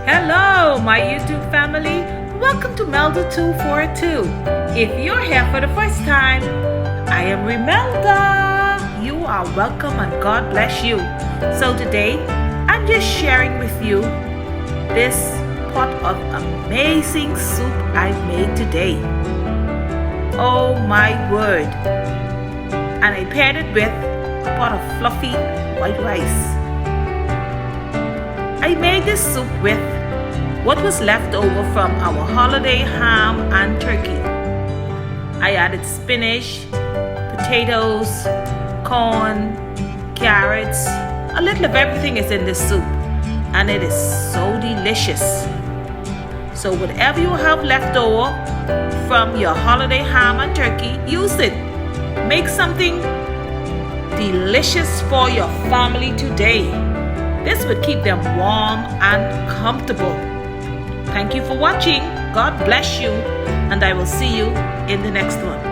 Hello, my YouTube family. Welcome to Melda 242. If you're here for the first time, I am Melda. You are welcome and God bless you. So today, I'm just sharing with you this pot of amazing soup I made today. Oh my word. And I paired it with a pot of fluffy white rice. I made this soup with what was left over from our holiday ham and turkey. I added spinach, potatoes, corn, carrots. A little of everything is in this soup, and it is so delicious. So whatever you have left over from your holiday ham and turkey, use it. Make something delicious for your family today. This would keep them warm and comfortable. Thank you for watching. God bless you, and I will see you in the next one.